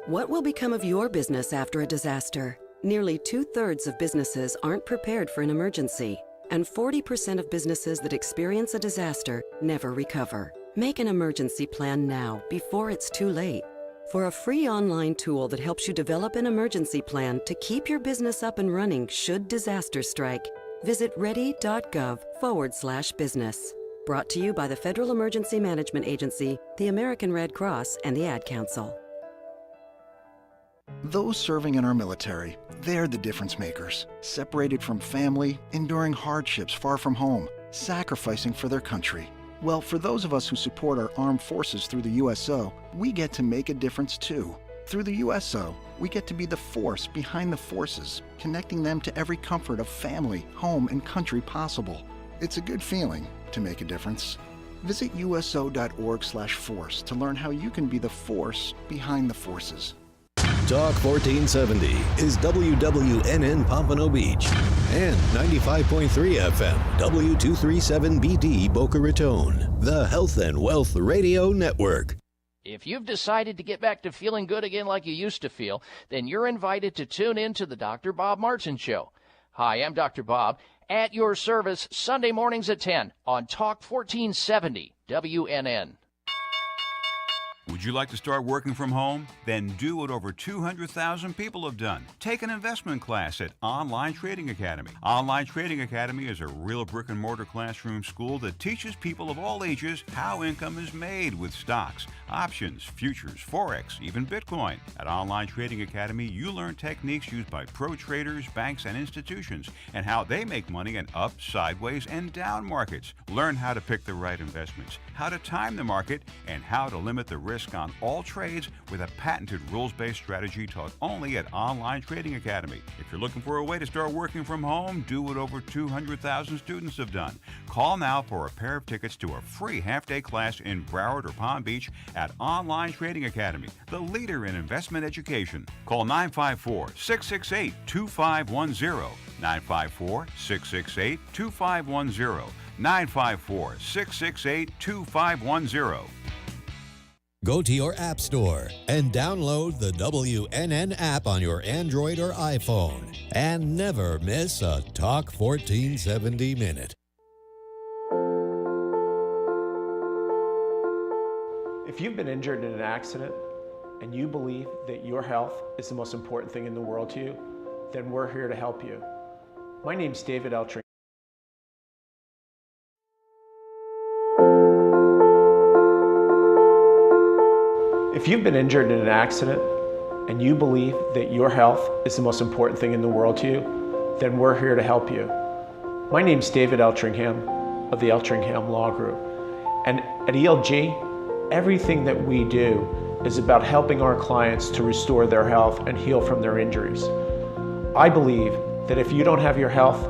What will become of your business after a disaster? Nearly 2/3 of businesses aren't prepared for an emergency, and 40% of businesses that experience a disaster never recover. Make an emergency plan now, before it's too late. For a free online tool that helps you develop an emergency plan to keep your business up and running should disaster strike, visit ready.gov/business. Brought to you by the Federal Emergency Management Agency, the American Red Cross, and the Ad Council. Those serving in our military, they're the difference makers. Separated from family, enduring hardships far from home, sacrificing for their country. Well, for those of us who support our armed forces through the USO, we get to make a difference too. Through the USO, we get to be the force behind the forces, connecting them to every comfort of family, home, and country possible. It's a good feeling to make a difference. Visit uso.org/force to learn how you can be the force behind the forces. Talk 1470 is WWNN Pompano Beach and 95.3 FM W237BD Boca Raton, the Health and Wealth Radio Network. If you've decided to get back to feeling good again like you used to feel, then you're invited to tune in to the Dr. Bob Martin Show. Hi, I'm Dr. Bob, at your service Sunday mornings at 10 on Talk 1470 WNN. Would you like to start working from home? Then do what over 200,000 people have done. Take an investment class at Online Trading Academy. Online Trading Academy is a real brick-and-mortar classroom school that teaches people of all ages how income is made with stocks, options, futures, forex, even Bitcoin. At Online Trading Academy, you learn techniques used by pro traders, banks, and institutions, and how they make money in up, sideways, and down markets. Learn how to pick the right investments, how to time the market, and how to limit the risk on all trades with a patented rules-based strategy taught only at Online Trading Academy. If you're looking for a way to start working from home, do what over 200,000 students have done. Call now for a pair of tickets to a free half-day class in Broward or Palm Beach at Online Trading Academy, the leader in investment education. Call 954-668-2510, 954-668-2510, 954-668-2510. Go to your app store and download the WNN app on your Android or iPhone and never miss a Talk 1470 minute. If you've been injured in an accident and you believe that your health is the most important thing in the world to you, then we're here to help you. My name's David Eltring. If you've been injured in an accident and you believe that your health is the most important thing in the world to you, then we're here to help you. My name's David Eltringham of the Eltringham Law Group. And at ELG, everything that we do is about helping our clients to restore their health and heal from their injuries. I believe that if you don't have your health,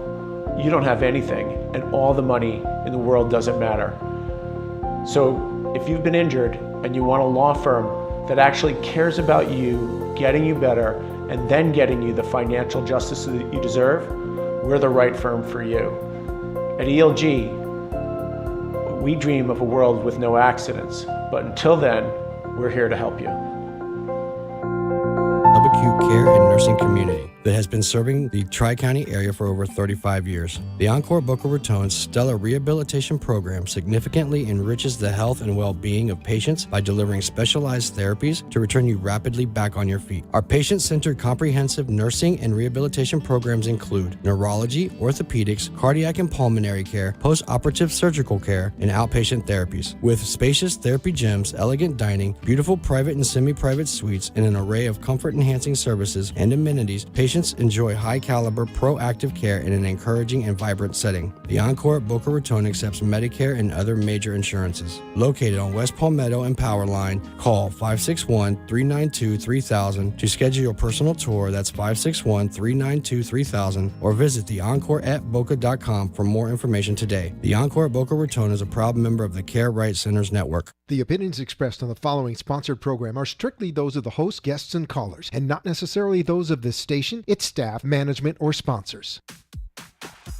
you don't have anything, and all the money in the world doesn't matter. So if you've been injured and you want a law firm that actually cares about you, getting you better, and then getting you the financial justice that you deserve, we're the right firm for you. At ELG, we dream of a world with no accidents, but until then, we're here to help you. Subacute care and nursing community that has been serving the Tri-County area for over 35 years. The Encore Boca Raton's stellar rehabilitation program significantly enriches the health and well-being of patients by delivering specialized therapies to return you rapidly back on your feet. Our patient-centered comprehensive nursing and rehabilitation programs include neurology, orthopedics, cardiac and pulmonary care, post-operative surgical care, and outpatient therapies. With spacious therapy gyms, elegant dining, beautiful private and semi-private suites, and an array of comfort-enhancing services and amenities, patients enjoy high-caliber, proactive care in an encouraging and vibrant setting. The Encore at Boca Raton accepts Medicare and other major insurances. Located on West Palmetto and Powerline, call 561-392-3000 to schedule your personal tour. That's 561-392-3000, or visit theencoreatboca.com for more information today. The Encore at Boca Raton is a proud member of the Care Right Centers Network. The opinions expressed on the following sponsored program are strictly those of the host, guests, and callers, and not necessarily those of this station, its staff, management, or sponsors.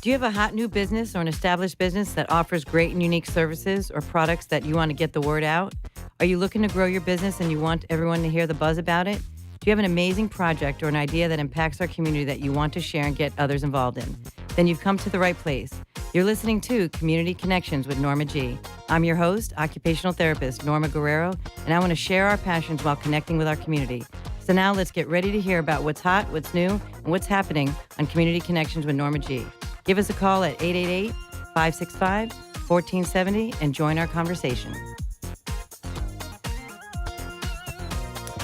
Do you have a hot new business or an established business that offers great and unique services or products that you want to get the word out? Are you looking to grow your business and you want everyone to hear the buzz about it? Do you have an amazing project or an idea that impacts our community that you want to share and get others involved in? Then you've come to the right place. You're listening to Community Connections with Norma G. I'm your host, occupational therapist Norma Guerrero, and I want to share our passions while connecting with our community. So now let's get ready to hear about what's hot, what's new, and what's happening on Community Connections with Norma G. Give us a call at 888-565-1470 and join our conversation.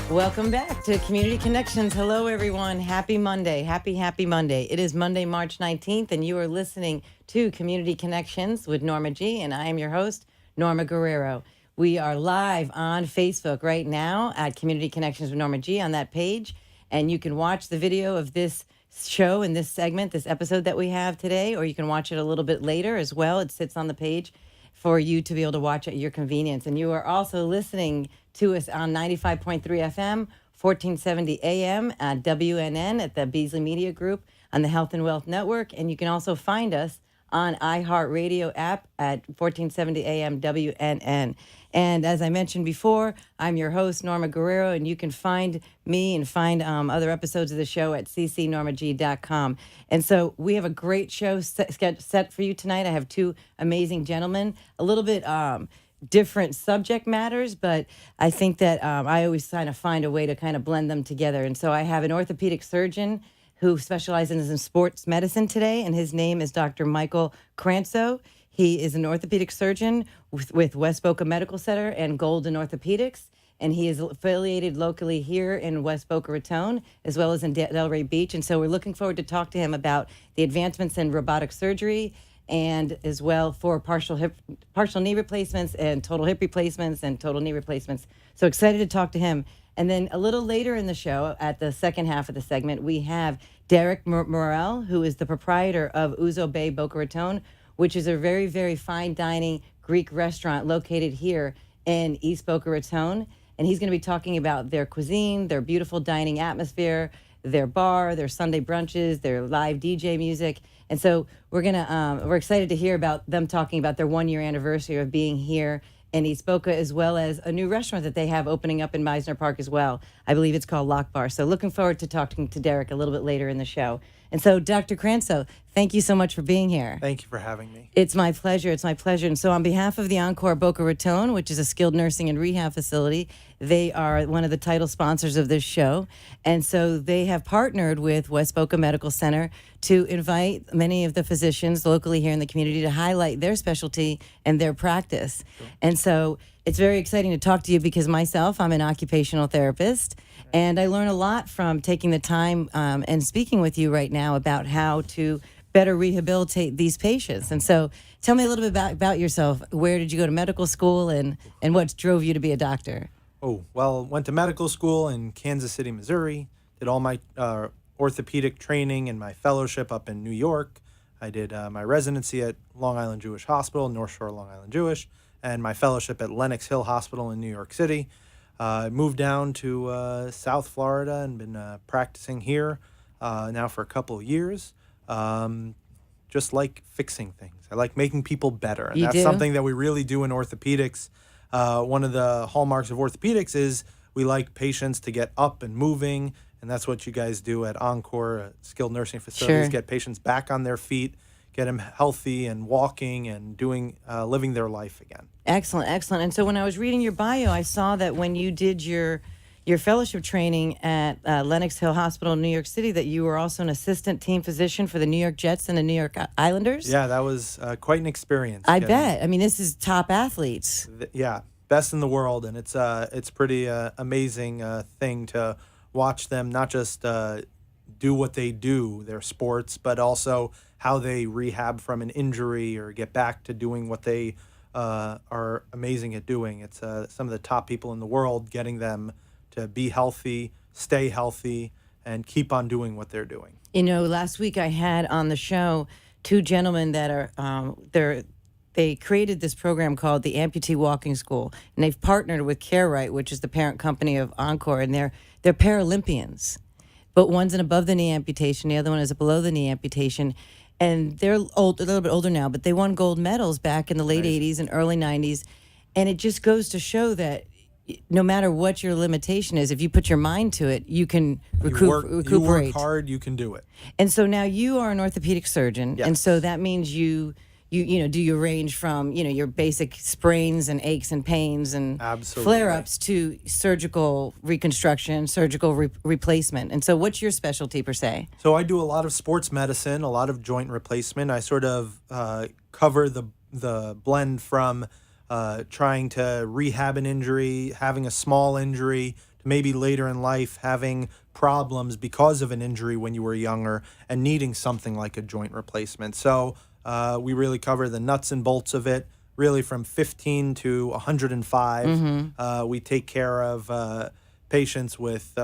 Welcome back to Community Connections. Hello, everyone. Happy Monday. Happy Monday. It is Monday, March 19th, and you are listening to Community Connections with Norma G, and I am your host, Norma Guerrero. We are live on Facebook right now at Community Connections with Norma G on that page, and you can watch the video of this show and this segment, this episode that we have today, or you can watch it a little bit later as well. It sits on the page for you to be able to watch at your convenience. And you are also listening to us on 95.3 FM, 1470 AM at WNN at the Beasley Media Group on the Health and Wealth Network. And you can also find us on iHeartRadio app at 1470 AM WNN. And as I mentioned before, I'm your host, Norma Guerrero, and you can find me and find other episodes of the show at ccnormag.com. And so we have a great show set for you tonight. I have two amazing gentlemen, a little bit different subject matters, but I think that I always kind of find a way to kind of blend them together. And so I have an orthopedic surgeon who specializes in sports medicine today, and his name is Dr. Michael Cranso. He is an orthopedic surgeon with West Boca Medical Center and Golden Orthopedics, and he is affiliated locally here in West Boca Raton, as well as in Delray Beach. And so we're looking forward to talk to him about the advancements in robotic surgery, and as well for partial knee replacements and total hip replacements and total knee replacements. So excited to talk to him. And then a little later in the show, at the second half of the segment, we have Derek Morel, who is the proprietor of Ouzo Bay Boca Raton, which is a very, very fine dining Greek restaurant located here in East Boca Raton. And he's going to be talking about their cuisine, their beautiful dining atmosphere, their bar, their Sunday brunches, their live DJ music. And so we're excited to hear about them talking about their 1-year anniversary of being here in East Boca, as well as a new restaurant that they have opening up in Meisner Park as well. I believe it's called Lock Bar. So looking forward to talking to Derek a little bit later in the show. And so, Dr. Cranso, thank you so much for being here. Thank you for having me. It's my pleasure. It's my pleasure. And so on behalf of the Encore Boca Raton, which is a skilled nursing and rehab facility, they are one of the title sponsors of this show. And so they have partnered with West Boca Medical Center to invite many of the physicians locally here in the community to highlight their specialty and their practice. Sure. And so it's very exciting to talk to you because myself, I'm an occupational therapist, and I learn a lot from taking the time and speaking with you right now about how to better rehabilitate these patients. And so tell me a little bit about yourself. Where did you go to medical school, and what drove you to be a doctor? Oh, well, went to medical school in Kansas City, Missouri, did all my orthopedic training and my fellowship up in New York. I did my residency at Long Island Jewish Hospital, North Shore Long Island Jewish, and my fellowship at Lenox Hill Hospital in New York City. I moved down to South Florida and been practicing here now for a couple of years. Just like fixing things. I like making people better. And that's something that we really do in orthopedics. One of the hallmarks of orthopedics is we like patients to get up and moving, and that's what you guys do at Encore, skilled nursing facilities, Sure. Get patients back on their feet, get them healthy and walking and doing, living their life again. Excellent, excellent. And so when I was reading your bio, I saw that when you did your fellowship training at Lenox Hill Hospital in New York City, that you were also an assistant team physician for the New York Jets and the New York Islanders. Yeah, that was quite an experience. I bet. I mean, this is top athletes. Yeah, best in the world, and it's pretty amazing thing to watch them not just do what they do, their sports, but also how they rehab from an injury or get back to doing what they are amazing at doing. It's some of the top people in the world, getting them to be healthy, stay healthy, and keep on doing what they're doing. You know, last week I had on the show two gentlemen that are they created this program called the Amputee Walking School, and they've partnered with CareRight, which is the parent company of Encore, and they're Paralympians. But one's an above the knee amputation, the other one is a below the knee amputation. And they're old, a little bit older now, but they won gold medals back in the late 80s and early 90s. And it just goes to show that no matter what your limitation is, if you put your mind to it, you can You work recuperate. hard, you can do it. And so now you are an orthopedic surgeon, and Yes. so that means you do you range from your basic sprains and aches and pains and Absolutely. flare-ups to surgical reconstruction, surgical replacement. And so what's your specialty per se? So I do a lot of sports medicine, a lot of joint replacement. I sort of cover the blend from trying to rehab an injury, having a small injury, to maybe later in life having problems because of an injury when you were younger and needing something like a joint replacement. So we really cover the nuts and bolts of it, really from 15 to 105. We take care of patients with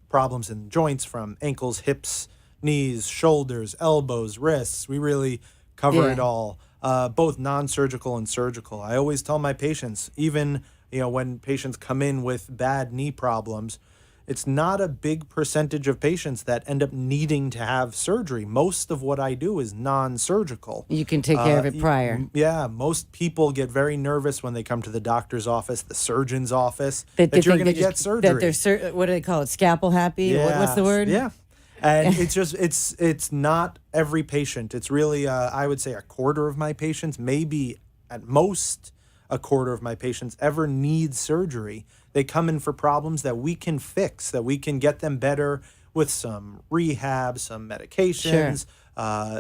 problems in joints from ankles, hips, knees, shoulders, elbows, wrists. We really cover it all, both non-surgical and surgical. I always tell my patients, even when patients come in with bad knee problems, it's not a big percentage of patients that end up needing to have surgery. Most of what I do is non-surgical. You can take care of it prior. Yeah, most people get very nervous when they come to the doctor's office, the surgeon's office, That that you're think going to they're get just- surgery. That they're what do they call it? Scalpel happy? What's the word? Yeah. And it's not every patient. It's really, I would say, a quarter of my patients, maybe at most a quarter of my patients ever need surgery. They come in for problems that we can fix, that we can get them better with some rehab, some medications,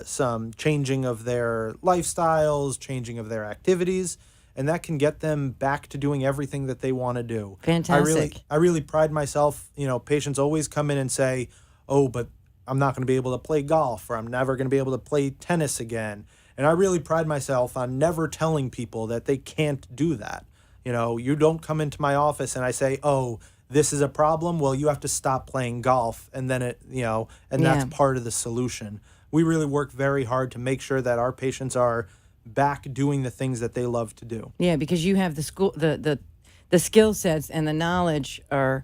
some changing of their lifestyles, changing of their activities, and that can get them back to doing everything that they want to do. Fantastic. I really pride myself. Patients always come in and say, "Oh, but I'm not going to be able to play golf, or I'm never going to be able to play tennis again." And I really pride myself on never telling people that they can't do that. You don't come into my office and I say, "Oh, this is a problem. Well, you have to stop playing golf." And then that's part of the solution. We really work very hard to make sure that our patients are back doing the things that they love to do. Yeah, because you have the skill sets and the knowledge, or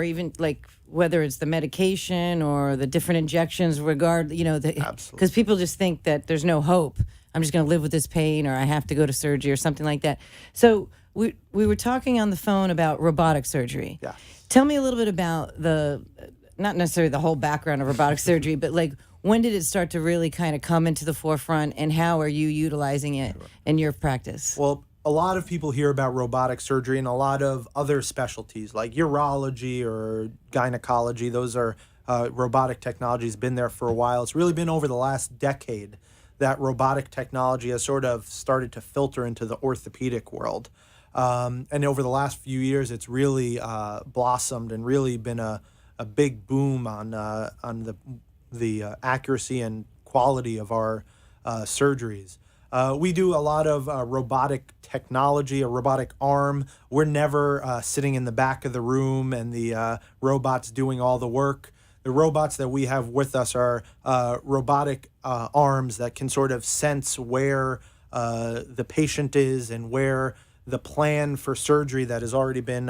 even like whether it's the medication or the different injections, because people just think that there's no hope. I'm just going to live with this pain, or I have to go to surgery or something like that. So we were talking on the phone about robotic surgery. Yeah. Tell me a little bit about not necessarily the whole background of robotic surgery, but like, when did it start to really kind of come into the forefront, and how are you utilizing it in your practice? Well, a lot of people hear about robotic surgery and a lot of other specialties like urology or gynecology. Those are robotic technology has been there for a while. It's really been over the last decade that robotic technology has sort of started to filter into the orthopedic world. And over the last few years, it's really blossomed and really been a big boom on the accuracy and quality of our surgeries. We do a lot of robotic technology, a robotic arm. We're never sitting in the back of the room and the robots doing all the work. The robots that we have with us are robotic arms that can sort of sense where the patient is and where the plan for surgery that has already been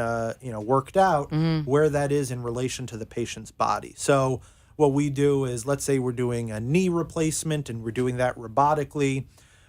worked out, where that is in relation to the patient's body. So what we do is, let's say we're doing a knee replacement and we're doing that robotically.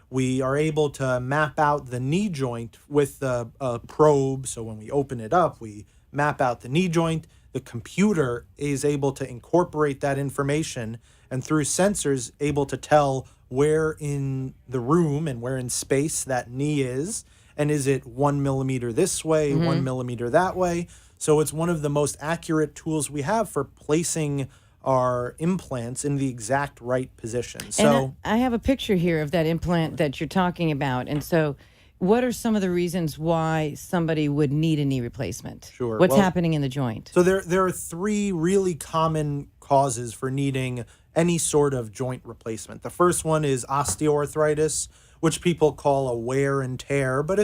We are able to map out the knee joint with a probe. So when we open it up, we map out the knee joint. The computer is able to incorporate that information and through sensors able to tell where in the room and where in space that knee is. And is it 1 millimeter this way, 1 millimeter that way? So it's one of the most accurate tools we have for placing our implants in the exact right position. So And I have a picture here of that implant that you're talking about. And so what are some of the reasons why somebody would need a knee replacement? Sure. What's Well, happening in the joint? So there are three really common causes for needing any sort of joint replacement. The first one is osteoarthritis, which people call a wear and tear, but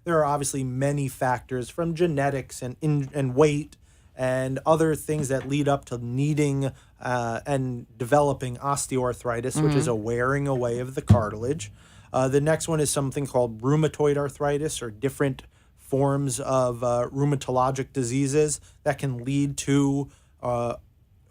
there are obviously many factors from genetics and weight and other things that lead up to needing and developing osteoarthritis, which is a wearing away of the cartilage. The next one is something called rheumatoid arthritis, or different forms of rheumatologic diseases that can lead to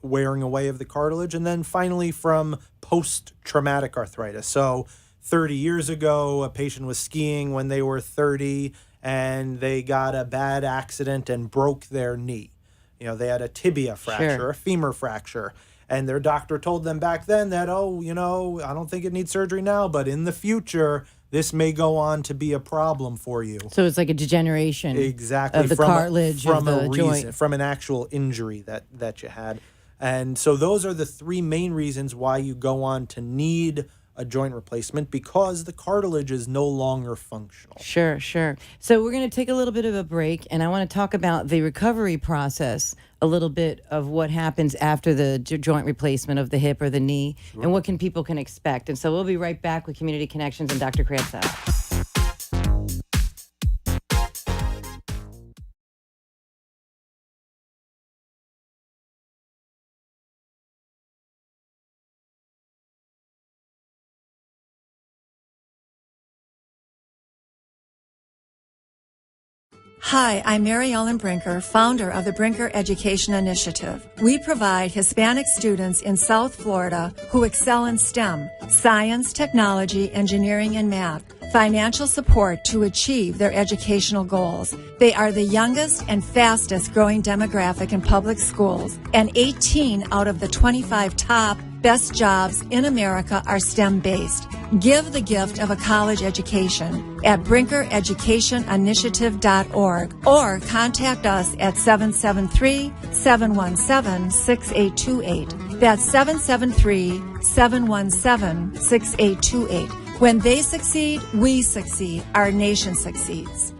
wearing away of the cartilage. And then finally, from post-traumatic arthritis. So 30 years ago, a patient was skiing when they were 30 and they got a bad accident and broke their knee. They had a tibia fracture, a femur fracture. And their doctor told them back then that, I don't think it needs surgery now, but in the future, this may go on to be a problem for you. So it's like a degeneration exactly of the cartilage from of the a joint. from an actual injury that you had. And so those are the three main reasons why you go on to need a joint replacement, because the cartilage is no longer functional. Sure. So we're going to take a little bit of a break, and I want to talk about the recovery process, a little bit of what happens after the joint replacement of the hip or the knee, and what people can expect. And so we'll be right back with Community Connections and Dr. Kranza. Hi, I'm Mary Ellen Brinker, founder of the Brinker Education Initiative. We provide Hispanic students in South Florida who excel in STEM, science, technology, engineering, and math, financial support to achieve their educational goals. They are the youngest and fastest growing demographic in public schools, and 18 out of the 25 top best jobs in America are STEM-based. Give the gift of a college education at brinkereducationinitiative.org or contact us at 773-717-6828. That's 773-717-6828. When they succeed, we succeed. Our nation succeeds.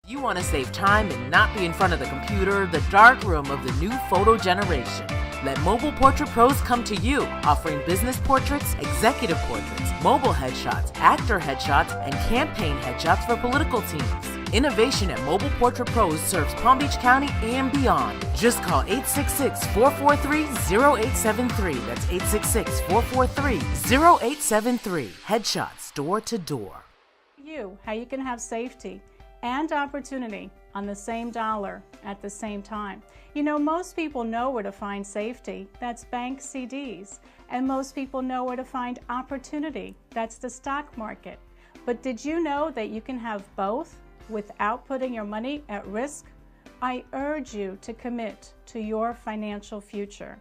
You want to save time and not be in front of the computer, the dark room of the new photo generation. Let Mobile Portrait Pros come to you, offering business portraits, executive portraits, mobile headshots, actor headshots, and campaign headshots for political teams. Innovation at Mobile Portrait Pros serves Palm Beach County and beyond. Just call 866-443-0873. That's 866-443-0873. Headshots door to door. How you can have safety and opportunity on the same dollar at the same time. Most people know where to find safety. That's bank CDs. And most people know where to find opportunity. That's the stock market. But did you know that you can have both without putting your money at risk? I urge you to commit to your financial future.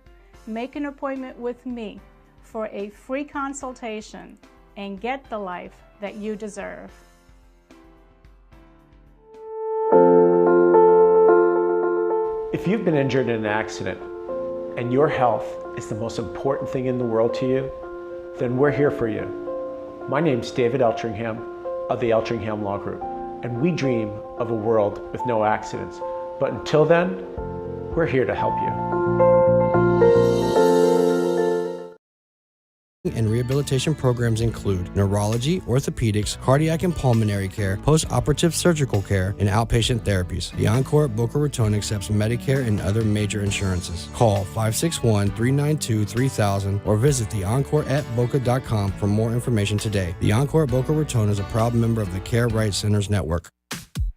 Make an appointment with me for a free consultation and get the life that you deserve. If you've been injured in an accident and your health is the most important thing in the world to you, then we're here for you. My name's David Eltringham of the Eltringham Law Group, and we dream of a world with no accidents. But until then, we're here to help you. And rehabilitation programs include neurology, orthopedics, cardiac and pulmonary care, post-operative surgical care, and outpatient therapies. The Encore at Boca Raton accepts Medicare and other major insurances. Call 561-392-3000 or visit theencoreatboca.com for more information today. The Encore at Boca Raton is a proud member of the Care Right Centers Network.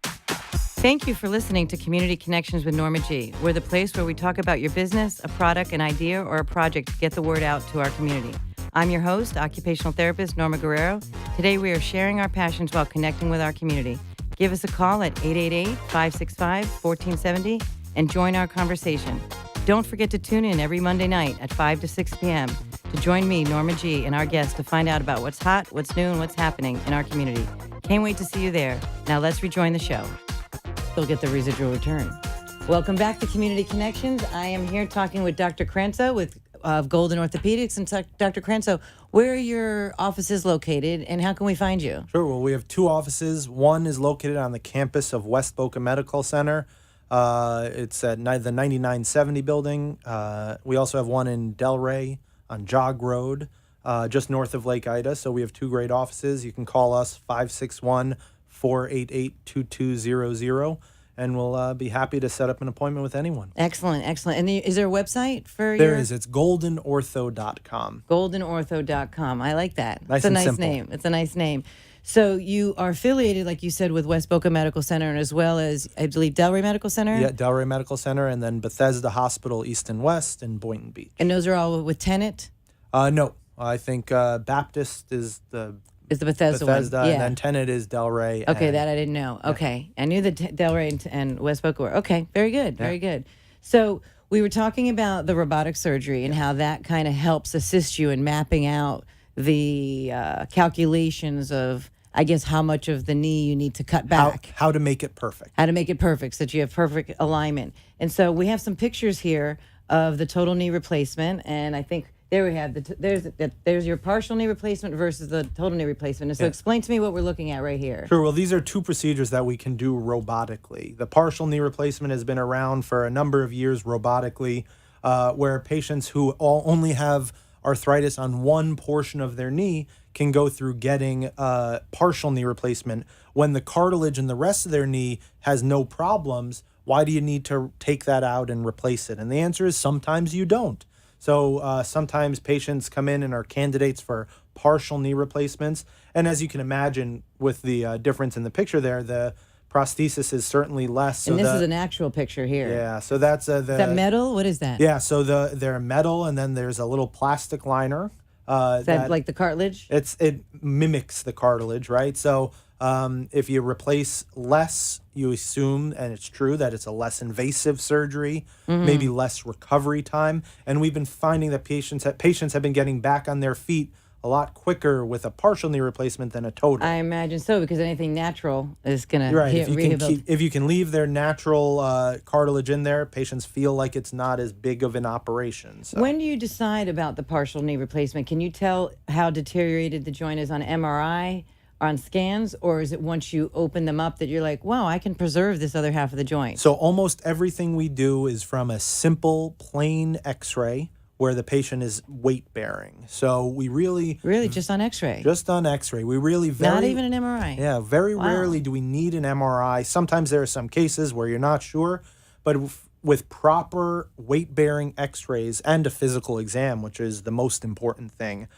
Thank you for listening to Community Connections with Norma G. We're the place where we talk about your business, a product, an idea, or a project to get the word out to our community. I'm your host, occupational therapist Norma Guerrero. Today we are sharing our passions while connecting with our community. Give us a call at 888-565-1470 and join our conversation. Don't forget to tune in every Monday night at 5 to 6 p.m. to join me, Norma G., and our guests to find out about what's hot, what's new, and what's happening in our community. Can't wait to see you there. Now let's rejoin the show. You'll get the residual return. Welcome back to Community Connections. I am here talking with Dr. Kranza of Golden Orthopedics. And Dr. Kranza, where are your offices located and how can we find you? Sure. Well, we have two offices. One is located on the campus of West Boca Medical Center. It's at the 9970 building. We also have one in Delray on Jog Road, just north of Lake Ida. So we have two great offices. You can call us 561-488-2200. And we'll be happy to set up an appointment with anyone. Excellent. And is there a website for There is. It's goldenortho.com. Goldenortho.com. I like that. Nice it's a and nice simple. name. It's a nice name. So you are affiliated, like you said, with West Boca Medical Center and as well as, I believe, Delray Medical Center? Yeah, Delray Medical Center, and then Bethesda Hospital East and West in Boynton Beach. And those are all with Tenet? No. I think Baptist is the is the Bethesda one. Bethesda, Yeah. and then Tenet is Delray. Okay, and, that I didn't know. Okay. I knew that Delray and West Boca were. Okay, very good, very good. So we were talking about the robotic surgery and how that kind of helps assist you in mapping out the calculations of, I guess, how much of the knee you need to cut back. How to make it perfect. How to make it perfect so that you have perfect alignment. And so we have some pictures here of the total knee replacement, and I think there we have there's your partial knee replacement versus the total knee replacement. And so explain to me what we're looking at right here. Sure. Well, these are two procedures that we can do robotically. The partial knee replacement has been around for a number of years robotically, where patients who only have arthritis on one portion of their knee can go through getting partial knee replacement. When the cartilage in the rest of their knee has no problems, why do you need to take that out and replace it? And the answer is sometimes you don't. So sometimes patients come in and are candidates for partial knee replacements. And as you can imagine with the difference in the picture there, the prosthesis is certainly less. So and this is an actual picture here. Yeah, so that's is that metal? What is that? Yeah, so they're metal, and then there's a little plastic liner. Is that like the cartilage? It mimics the cartilage, right? So if you replace less, you assume, and it's true, that it's a less invasive surgery, maybe less recovery time. And we've been finding that patients have been getting back on their feet a lot quicker with a partial knee replacement than a total. I imagine so, because anything natural is going to right. If you can leave their natural cartilage in there, patients feel like it's not as big of an operation. So. When do you decide about the partial knee replacement? Can you tell how deteriorated the joint is on MRI, on scans, or is it once you open them up that you're like, wow, I can preserve this other half of the joint? So almost everything we do is from a simple, plain X-ray, where the patient is weight bearing. So we really just on X-ray. Just on X-ray. We really not even an MRI. Yeah, very rarely do we need an MRI. Sometimes there are some cases where you're not sure, but with proper weight bearing X-rays and a physical exam, which is the most important thing,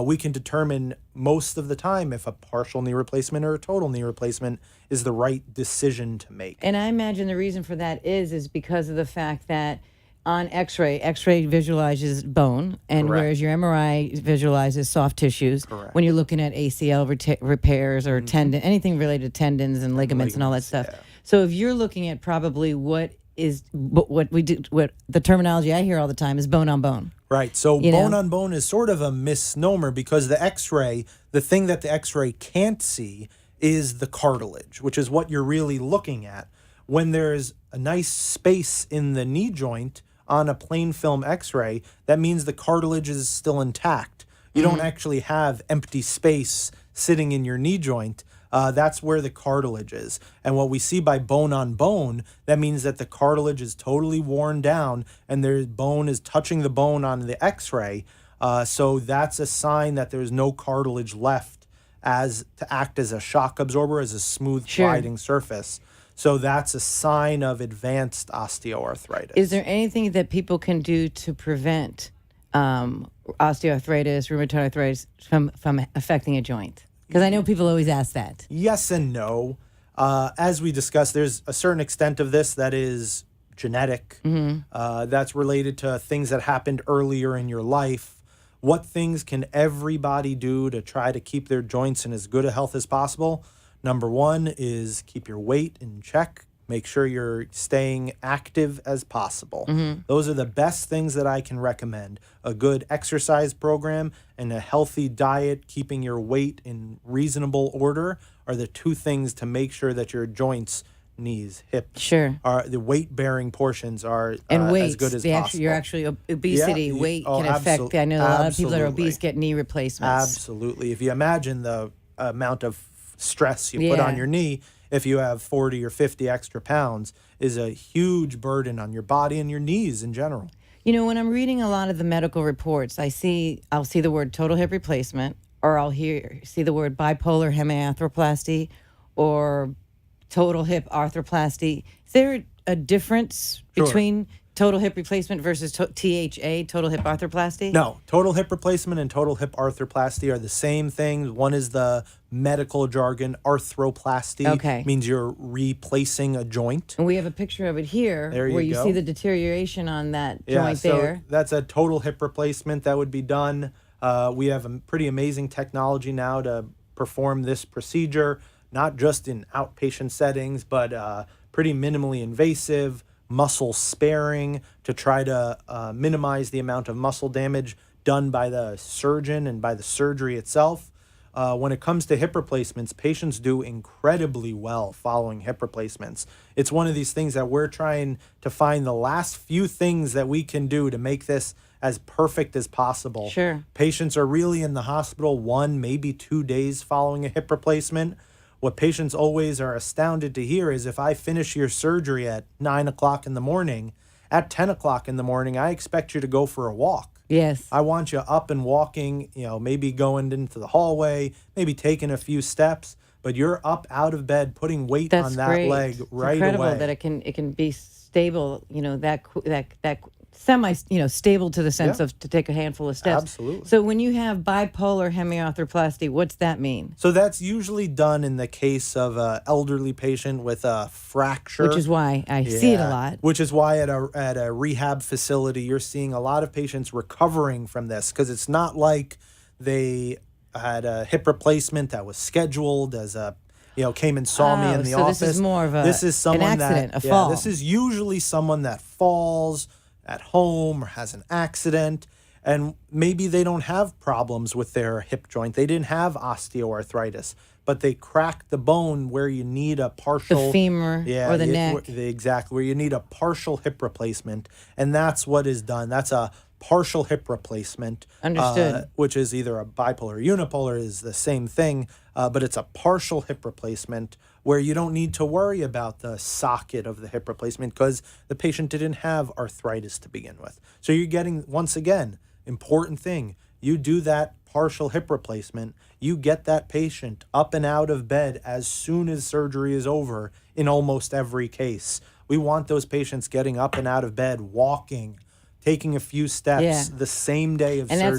we can determine most of the time if a partial knee replacement or a total knee replacement is the right decision to make. And I imagine the reason for that is because of the fact that on X-ray visualizes bone, and whereas your MRI visualizes soft tissues. Correct. When you're looking at ACL repairs or tendon, anything related to tendons and ligaments and all that stuff. Yeah. So if you're looking at probably what the terminology I hear all the time is bone on bone. Right. So bone on bone is sort of a misnomer because the X-ray, the thing that the X-ray can't see is the cartilage, which is what you're really looking at. When there's a nice space in the knee joint on a plain film X-ray, that means the cartilage is still intact. You don't actually have empty space sitting in your knee joint. That's where the cartilage is. And what we see by bone on bone, that means that the cartilage is totally worn down and their bone is touching the bone on the X-ray. So that's a sign that there's no cartilage left to act as a shock absorber, as a smooth gliding surface. So that's a sign of advanced osteoarthritis. Is there anything that people can do to prevent osteoarthritis, rheumatoid arthritis from affecting a joint? Because I know people always ask that. Yes and no. As we discussed, there's a certain extent of this that is genetic. That's related to things that happened earlier in your life. What things can everybody do to try to keep their joints in as good a health as possible? Number one is keep your weight in check. Make sure you're staying active as possible. Those are the best things that I can recommend. A good exercise program and a healthy diet, keeping your weight in reasonable order, are the two things to make sure that your joints, knees, hips, are the weight-bearing portions are as good as possible. Your actually obesity, weight can affect. I know a lot of people that are obese get knee replacements. Absolutely. If you imagine the amount of stress you put on your knee, if you have 40 or 50 extra pounds, is a huge burden on your body and your knees in general. You know, when I'm reading a lot of the medical reports, I'll see the word total hip replacement, or I'll see the word bipolar hemiarthroplasty or total hip arthroplasty. Is there a difference between total hip replacement versus THA, total hip arthroplasty? No, total hip replacement and total hip arthroplasty are the same thing. One is the medical jargon. Arthroplasty means you're replacing a joint. And we have a picture of it here where you see the deterioration on that joint there. That's a total hip replacement that would be done. We have a pretty amazing technology now to perform this procedure, not just in outpatient settings, but pretty minimally invasive, muscle sparing to try to minimize the amount of muscle damage done by the surgeon and by the surgery itself. When it comes to hip replacements, patients do incredibly well following hip replacements. It's one of these things that we're trying to find the last few things that we can do to make this as perfect as possible. Sure. Patients are really in the hospital 1, maybe 2 days following a hip replacement. What patients always are astounded to hear is if I finish your surgery at 9 o'clock in the morning, at 10 o'clock in the morning, I expect you to go for a walk. Yes. I want you up and walking, maybe going into the hallway, maybe taking a few steps, but you're up out of bed, putting weight on that great. leg It's right incredible away. that it can be stable, that semi, stable to the sense of to take a handful of steps. Absolutely. So when you have bipolar hemiarthroplasty, what's that mean? So that's usually done in the case of an elderly patient with a fracture. Which is why I see it a lot. Which is why at a rehab facility, you're seeing a lot of patients recovering from this because it's not like they had a hip replacement that was scheduled as came and saw me in the office. This is more of someone an accident, that, a fall. This is usually someone that falls at home or has an accident, and maybe they don't have problems with their hip joint. They didn't have osteoarthritis, but they cracked the bone where you need a partial... The femur or the neck. Exactly, where you need a partial hip replacement, and that's what is done. That's a partial hip replacement. Understood. Which is either a bipolar or unipolar, is the same thing, but it's a partial hip replacement where you don't need to worry about the socket of the hip replacement because the patient didn't have arthritis to begin with. So you're getting, once again, important thing, you do that partial hip replacement, you get that patient up and out of bed as soon as surgery is over in almost every case. We want those patients getting up and out of bed, walking, taking a few steps the same day of surgery. And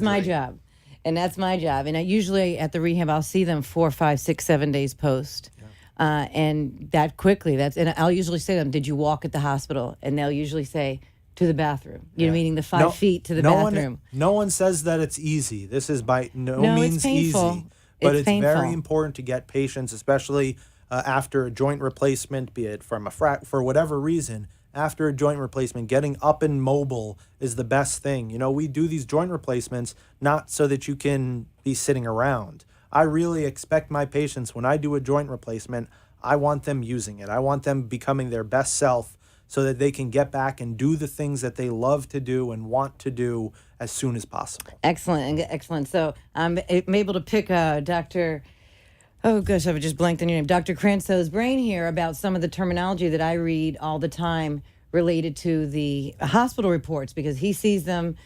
that's my job. And usually at the rehab, I'll see them 4, 5, 6, 7 days post. And that quickly, and I'll usually say to them, did you walk at the hospital? And they'll usually say, to the bathroom. Meaning the 5 feet to the bathroom. No one says that it's easy. This is by no means it's painful. Easy. But it's painful. very important to get patients, especially after a joint replacement, be it from for whatever reason, after a joint replacement, getting up and mobile is the best thing. We do these joint replacements not so that you can be sitting around. I really expect my patients, when I do a joint replacement, I want them using it. I want them becoming their best self so that they can get back and do the things that they love to do and want to do as soon as possible. Excellent. So I'm able to pick Dr. Oh, gosh, I've just blanked on your name. Dr. Cransto's brain here about some of the terminology that I read all the time related to the hospital reports because he sees them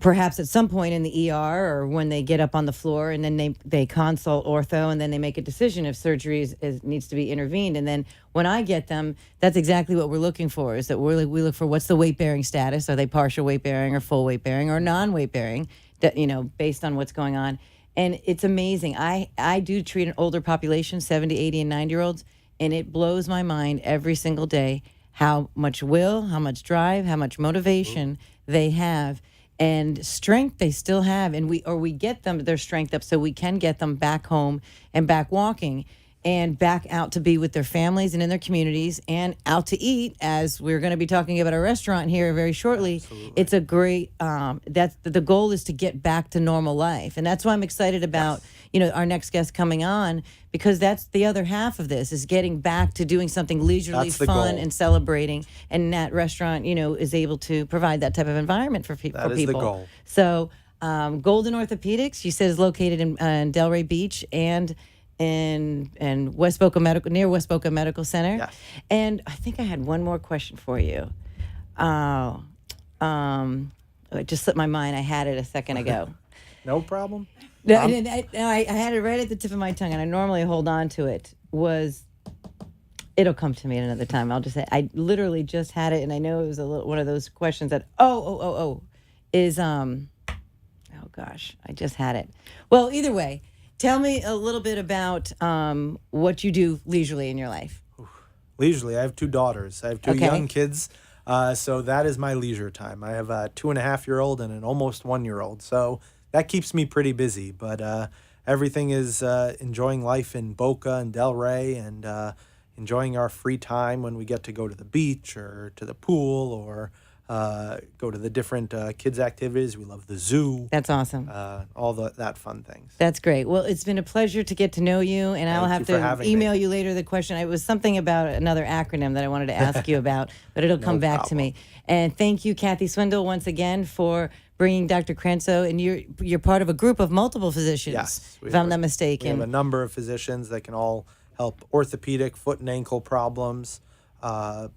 perhaps at some point in the ER or when they get up on the floor and then they consult ortho and then they make a decision if surgery needs to be intervened. And then when I get them, that's exactly what we're looking for, is that we look for what's the weight-bearing status. Are they partial weight-bearing or full weight-bearing or non-weight-bearing, based on what's going on. And it's amazing. I do treat an older population, 70, 80, and 90-year-olds, and it blows my mind every single day how much will, how much drive, how much motivation they have. And strength they still have, and we get them their strength up so we can get them back home and back walking and back out to be with their families and in their communities and out to eat, as we're going to be talking about a restaurant here very shortly. Absolutely. It's a great, that's the goal is to get back to normal life. And that's why I'm excited about, our next guest coming on, because that's the other half of this, is getting back to doing something leisurely, fun, and celebrating. And that restaurant, is able to provide that type of environment for people. That is the goal. So Golden Orthopedics, you said, is located in Delray Beach and in West Boca near West Boca Medical Center. Yes. And I think I had one more question for you. It just slipped my mind. I had it a second ago. No problem. No, I had it right at the tip of my tongue, and I normally hold on to it. It'll come to me at another time. I'll just say I literally just had it, and I know it was one of those questions that is oh gosh, I just had it. Well, either way, tell me a little bit about what you do leisurely in your life. Leisurely, I have 2 daughters. I have 2 young kids, so that is my leisure time. I have a 2.5-year-old and an almost 1-year-old, so that keeps me pretty busy. But everything is enjoying life in Boca and Delray and enjoying our free time when we get to go to the beach or to the pool or go to the different kids' activities. We love the zoo. That's awesome. All that fun things. That's great. Well, it's been a pleasure to get to know you, and I'll have to email you later the question. It was something about another acronym that I wanted to ask you about, but it'll come back to me. And thank you, Kathy Swindle, once again for bringing Dr. Krenso, and you're part of a group of multiple physicians, yes, if I'm not mistaken. We have a number of physicians that can all help orthopedic, foot and ankle problems.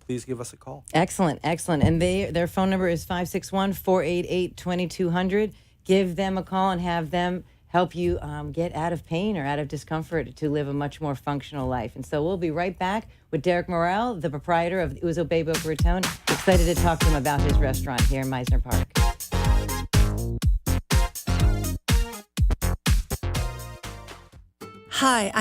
Please give us a call. Excellent, excellent. And their phone number is 561-488-2200. Give them a call and have them help you get out of pain or out of discomfort to live a much more functional life. And so we'll be right back with Derek Morrell, the proprietor of Uzo Bay Boca Raton. Excited to talk to him about his restaurant here in Meisner Park. Hi,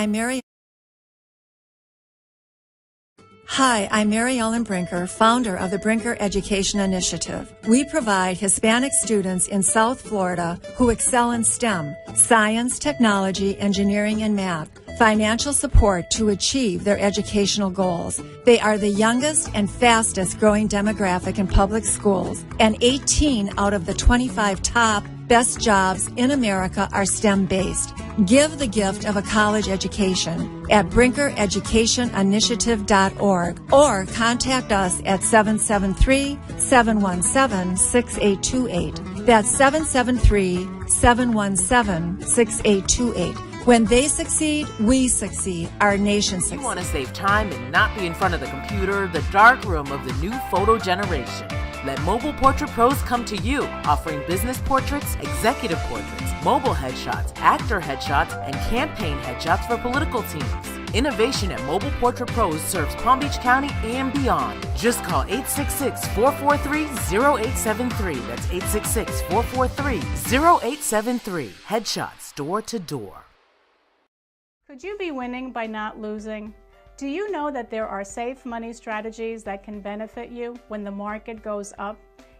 I'm Mary Ellen Brinker, founder of the Brinker Education Initiative. We provide Hispanic students in South Florida who excel in STEM, science, technology, engineering, and math, financial support to achieve their educational goals. They are the youngest and fastest growing demographic in public schools, and 18 out of the 25 top best jobs in America are STEM-based. Give the gift of a college education at brinkereducationinitiative.org or contact us at 773-717-6828. That's 773-717-6828. When they succeed, we succeed. Our nation succeeds. You want to save time and not be in front of the computer, the dark room of the new photo generation. Let Mobile Portrait Pros come to you, offering business portraits, executive portraits, mobile headshots, actor headshots, and campaign headshots for political teams. Innovation at Mobile Portrait Pros serves Palm Beach County and beyond. Just call 866-443-0873. That's 866-443-0873. Headshots door to door. Could you be winning by not losing? Do you know that there are safe money strategies that can benefit you when the market goes up,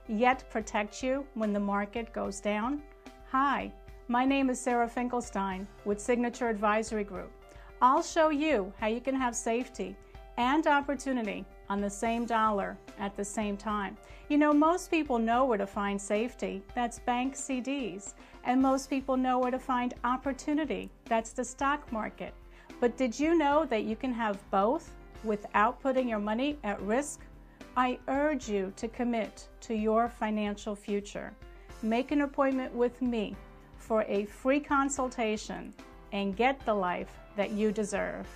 yet protect you when the market goes down? Hi, my name is Sarah Finkelstein with Signature Advisory Group. I'll show you how you can have safety and opportunity on the same dollar at the same time. You know, most people know where to find safety, that's bank CDs, and most people know where to find opportunity, that's the stock market. But did you know that you can have both without putting your money at risk? I urge you to commit to your financial future. Make an appointment with me for a free consultation and get the life that you deserve.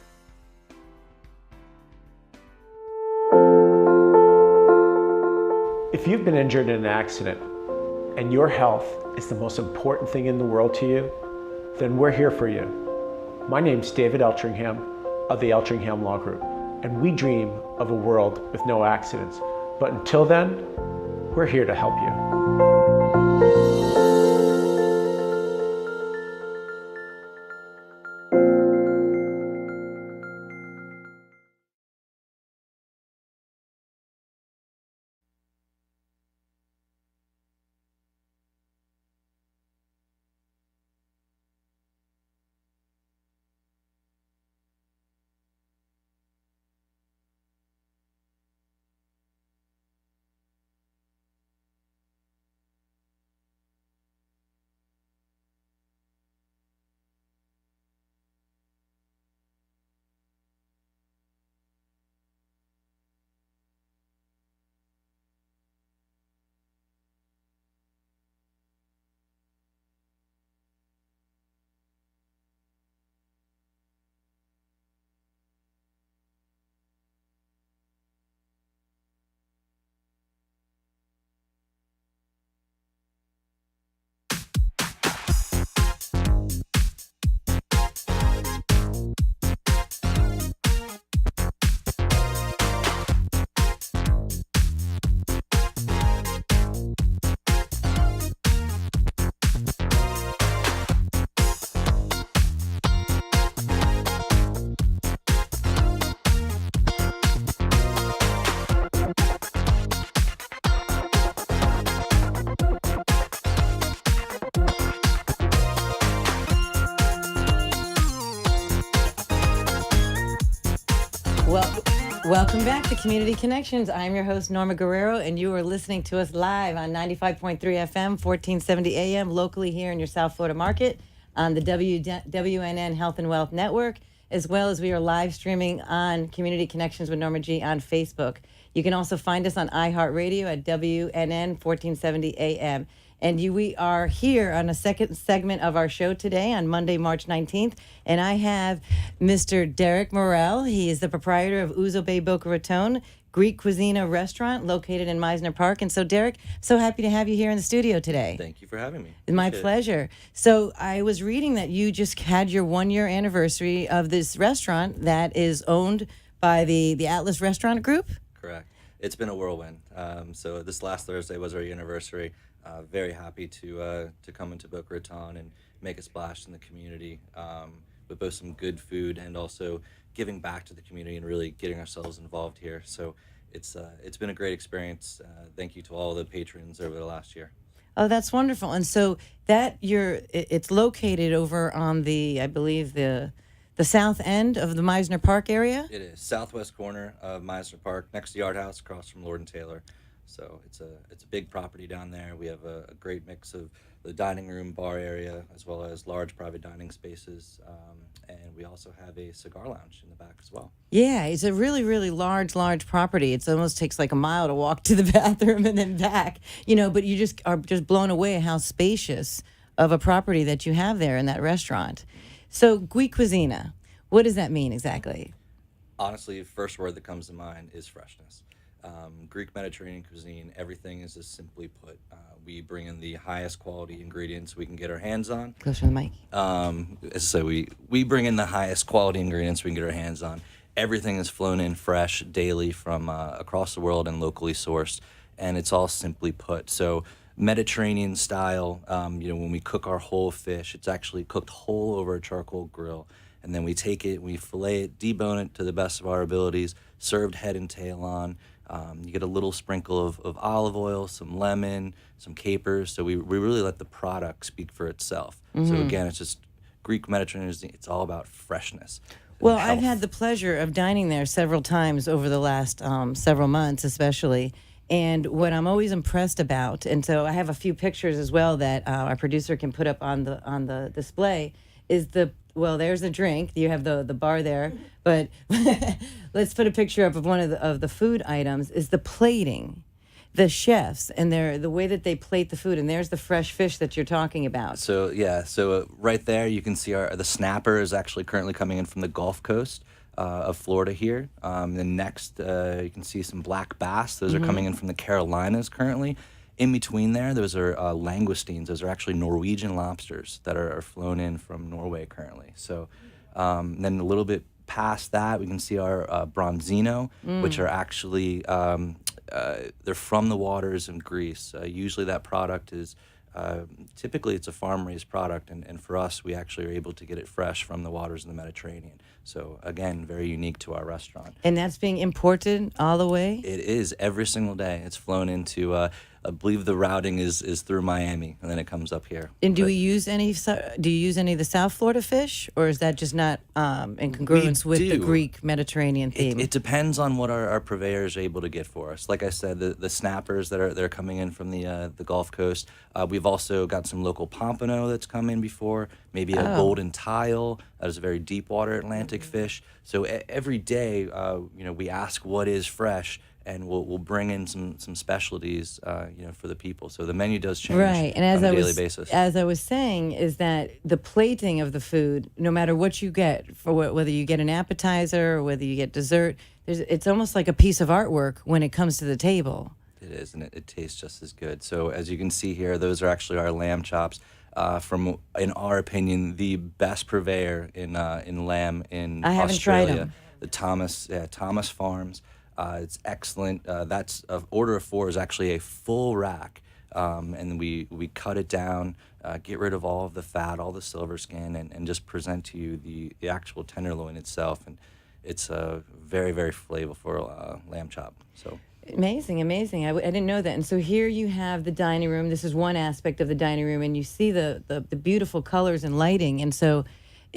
If you've been injured in an accident and your health is the most important thing in the world to you, then we're here for you. My name's David Eltringham of the Eltringham Law Group, and we dream of a world with no accidents. But until then, we're here to help you. Welcome back to Community Connections. I'm your host, Norma Guerrero, and you are listening to us live on 95.3 FM, 1470 AM, locally here in your South Florida market on the WNN Health and Wealth Network, as well as we are live streaming on Community Connections with Norma G on Facebook. You can also find us on iHeartRadio at WNN 1470 AM. And we are here on a second segment of our show today on Monday, March 19th. And I have Mr. Derek Morrell. He is the proprietor of Ouzo Bay Boca Raton Greek Cuisine restaurant located in Meisner Park. And so, Derek, so happy to have you here in the studio today. Thank you for having me. My pleasure. So I was reading that you just had your 1-year anniversary of this restaurant that is owned by the Atlas Restaurant Group? Correct. It's been a whirlwind. So this last Thursday was our anniversary. Very happy to come into Boca Raton and make a splash in the community with both some good food and also giving back to the community and really getting ourselves involved here. So it's been a great experience. Thank you to all the patrons over the last year. Oh, that's wonderful. And so it's located over on I believe the south end of the Meisner Park area? It is southwest corner of Meisner Park, next to Yard House, across from Lord and Taylor. So it's a big property down there. We have a great mix of the dining room, bar area, as well as large private dining spaces. And we also have a cigar lounge in the back as well. Yeah, it's a really, really large property. It almost takes like a mile to walk to the bathroom and then back, but you just are just blown away at how spacious of a property that you have there in that restaurant. So Greek Cuisine, what does that mean exactly? Honestly, the first word that comes to mind is freshness. Greek Mediterranean cuisine, everything is just simply put. We bring in the highest quality ingredients we can get our hands on. Close to the mic. So we bring in the highest quality ingredients we can get our hands on. Everything is flown in fresh daily from across the world and locally sourced, and it's all simply put. So Mediterranean style, when we cook our whole fish, it's actually cooked whole over a charcoal grill. And then we take it, we fillet it, debone it to the best of our abilities, served head and tail on. You get a little sprinkle of olive oil, some lemon, some capers. So we really let the product speak for itself. Mm-hmm. So again, it's just Greek Mediterranean. It's all about freshness. Well, I've had the pleasure of dining there several times over the last several months, especially. And what I'm always impressed about, and so I have a few pictures as well that our producer can put up on the display, is there's a drink. You have the bar there, but let's put a picture up of one of the food items. Is the plating, the chefs and the way that they plate the food, and there's the fresh fish that you're talking about. So right there you can see the snapper is actually currently coming in from the Gulf Coast of Florida here. Then next you can see some black bass. Those are coming in from the Carolinas currently. In between there, those are langoustines. Those are actually Norwegian lobsters that are flown in from Norway currently. So then a little bit past that, we can see our bronzino, which are actually, they're from the waters of Greece. Usually that product is, typically it's a farm-raised product, and for us, we actually are able to get it fresh from the waters of the Mediterranean. So again, very unique to our restaurant. And that's being imported all the way? It is every single day. It's flown into, I believe the routing is through Miami, and then it comes up here. And do you use any of the South Florida fish, or is that just not in congruence with the Greek Mediterranean theme? It depends on what our purveyors are able to get for us. Like I said, the snappers that are coming in from the Gulf Coast. We've also got some local pompano that's come in before, maybe a golden tile. That is a very deep water Atlantic fish. So every day, we ask what is fresh, and we'll bring in some specialties, for the people. So the menu does change and on a daily basis. As I was saying, is that the plating of the food, no matter what you get, whether you get an appetizer or whether you get dessert, it's almost like a piece of artwork when it comes to the table. It is, and it tastes just as good. So as you can see here, those are actually our lamb chops. From, in our opinion, the best purveyor in lamb in Australia. I haven't tried them. The Thomas Farms. It's excellent. That's order of 4 is actually a full rack, and we cut it down, get rid of all of the fat, all the silver skin, and just present to you the actual tenderloin itself, and it's a very, very flavorful lamb chop. So. Amazing. I didn't know that. And so here you have the dining room. This is one aspect of the dining room, and you see the beautiful colors and lighting. And so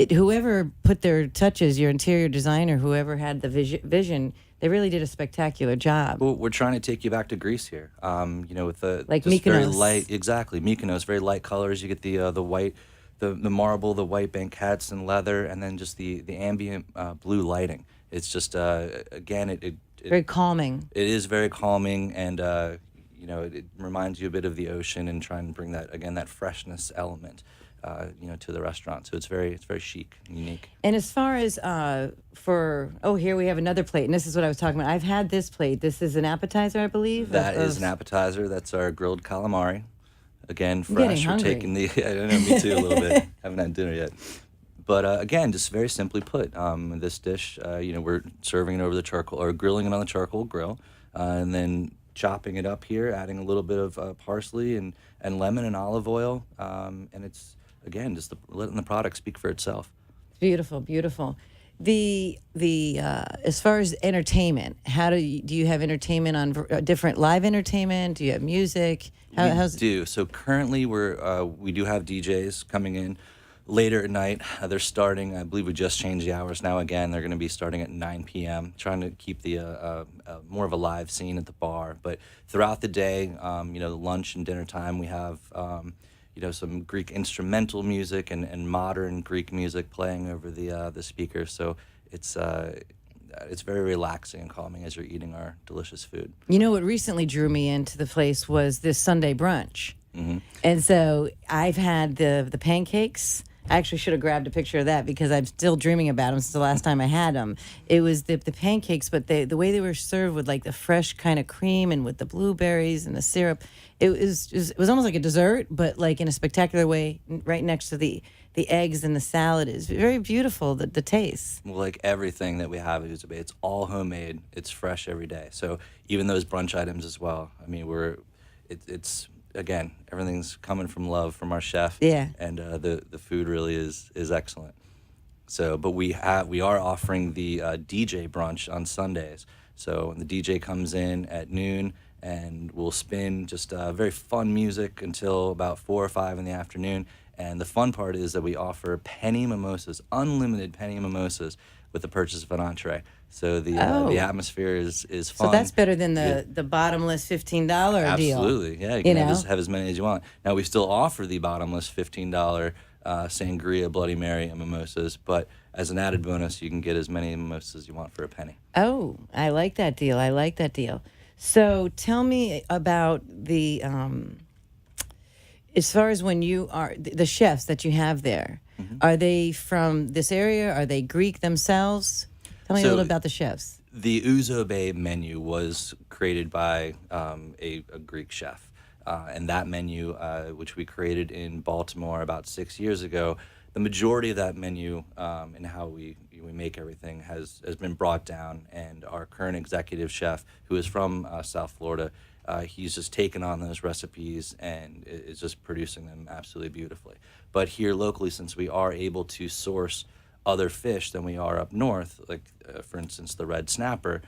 whoever put their touches, your interior designer, whoever had the vision, They really did a spectacular job. Well, we're trying to take you back to Greece here. With the Like just very Mykonos. light, exactly Mykonos, very light colors. You get the white, the marble, the white banquettes and leather, and then just the ambient blue lighting. It's just again, it Very calming. It is very calming, and it reminds you a bit of the ocean, and trying to bring that freshness element, to the restaurant. So it's very chic and unique. And as far as here we have another plate, and this is what I was talking about. I've had this plate. This is an appetizer, I believe. That is an appetizer. That's our grilled calamari. Again, I'm getting fresh. We're hungry. taking the. I don't know, me too, a little bit. Haven't had dinner yet. But again, just very simply put, this dish, we're serving it over the charcoal, or grilling it on the charcoal grill, and then chopping it up here, adding a little bit of parsley and lemon and olive oil, and it's, again, just letting the product speak for itself. Beautiful, beautiful. The as far as entertainment, how do you have entertainment on different live entertainment? Do you have music? We do. So currently we do have DJs coming in later at night. They're starting, I believe we just changed the hours now again. They're going to be starting at 9 p.m., trying to keep the more of a live scene at the bar. But throughout the day, lunch and dinner time, we have, some Greek instrumental music and modern Greek music playing over the speakers. So it's very relaxing and calming as you're eating our delicious food. You know what recently drew me into the place was this Sunday brunch. Mm-hmm. And so I've had the pancakes. I actually should have grabbed a picture of that because I'm still dreaming about them since the last time I had them. It was the pancakes, but the way they were served with like the fresh kind of cream and with the blueberries and the syrup, it was almost like a dessert, but like in a spectacular way, right next to the eggs and the salad. Is very beautiful, the taste. Well, like everything that we have at Uzobe, it's all homemade. It's fresh every day. So even those brunch items as well. I mean, it's again, everything's coming from love from our chef. Yeah. And the food really is excellent. So, but we are offering the DJ brunch on Sundays. So the DJ comes in at noon, and we'll spin just very fun music until about 4 or 5 in the afternoon. And the fun part is that we offer penny mimosas, unlimited penny mimosas, with the purchase of an entree. So the atmosphere is fun. So that's better than the bottomless $15 deal. Absolutely, yeah. You can have as many as you want. Now, we still offer the bottomless $15 sangria, Bloody Mary, and mimosas, but as an added bonus, you can get as many mimosas as you want for a penny. Oh, I like that deal. So tell me about the, as far as when you are, the chefs that you have there, are they from this area? Are they Greek themselves? Tell me a little about the chefs. The Uzobe menu was created by a Greek chef. And that menu, which we created in Baltimore about 6 years ago, the majority of that menu and how we make everything has been brought down. And our current executive chef, who is from South Florida, he's just taken on those recipes and is just producing them absolutely beautifully. But here locally, since we are able to source other fish than we are up north, like for instance the red snapper,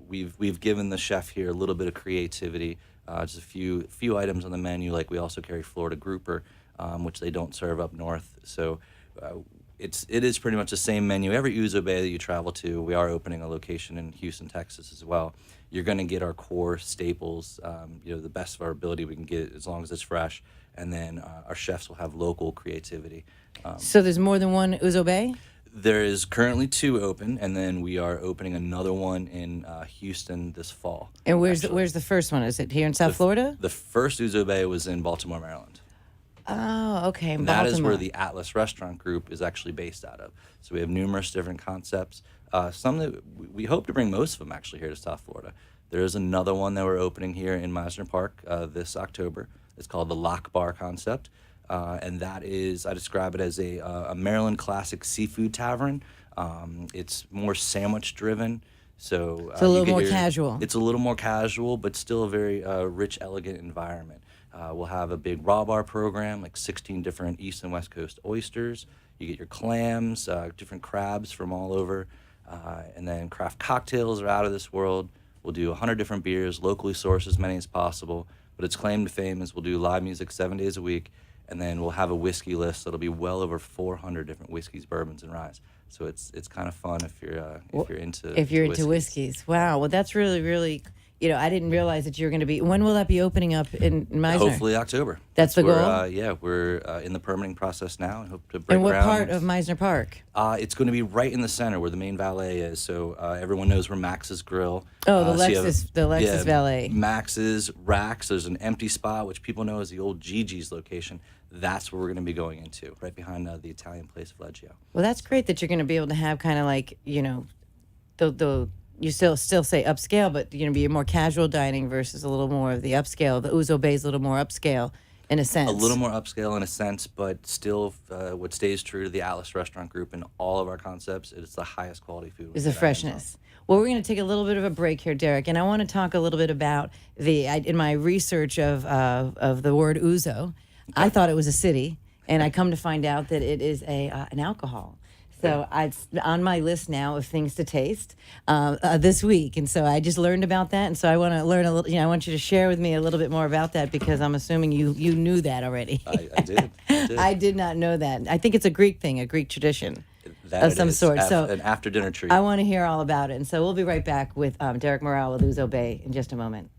we've given the chef here a little bit of creativity. Just a few items on the menu, like we also carry Florida grouper, which they don't serve up north. So it is pretty much the same menu. Every Uzobe that you travel to, we are opening a location in Houston, Texas as well. You're going to get our core staples, the best of our ability we can get as long as it's fresh. And then our chefs will have local creativity. So there's more than one Uzobe? There is currently 2 open, and then we are opening another one in Houston this fall. And where's the first one? Is it here in South Florida? The first Uzobe was in Baltimore, Maryland. Oh, okay. And that is where the Atlas Restaurant Group is actually based out of. So we have numerous different concepts. Some that we hope to bring most of them actually here to South Florida. There is another one that we're opening here in Meisner Park this October. It's called the Lock Bar concept. And that is, I describe it as a Maryland classic seafood tavern. It's more sandwich driven. So it's a little more casual. It's a little more casual, but still a very rich, elegant environment. We'll have a big raw bar program, like 16 different East and West Coast oysters. You get your clams, different crabs from all over. And then craft cocktails are out of this world. We'll do 100 different beers, locally sourced as many as possible. But its claim to fame is we'll do live music 7 days a week. And then we'll have a whiskey list that'll be well over 400 different whiskeys, bourbons, and ryes. So it's kind of fun if you're into whiskeys. Wow. Well, that's really, really. I didn't realize that you were going to be. When will that be opening up in Meisner? Hopefully October. That's the goal? We're in the permitting process now and hope to break ground. And what part of Meisner Park? It's going to be right in the center where the main valet is. So everyone knows where Max's Grill. Oh, the Lexus Valet. Max's, Rax. There's an empty spot, which people know as the old Gigi's location. That's where we're going to be going into, right behind the Italian place of Leggio. Well, that's great that you're going to be able to have kind of like, the you still say upscale, but be more casual dining versus a little more of the upscale. The Ouzo Bay is a little more upscale in a sense. A little more upscale in a sense, but still what stays true to the Atlas Restaurant Group and all of our concepts, it's the highest quality food. Is the freshness. Well, we're going to take a little bit of a break here, Derek, and I want to talk a little bit about in my research of the word Ouzo, okay. I thought it was a city, and I come to find out that it is an alcohol. So it's on my list now of things to taste this week, and so I just learned about that, and so I want to learn a little. I want you to share with me a little bit more about that because I'm assuming you knew that already. I did. I did not know that. I think it's a Greek thing, a Greek tradition that of some sort. So an after dinner treat. I want to hear all about it, and so we'll be right back with Derek Morrell with Ouzo Bay in just a moment.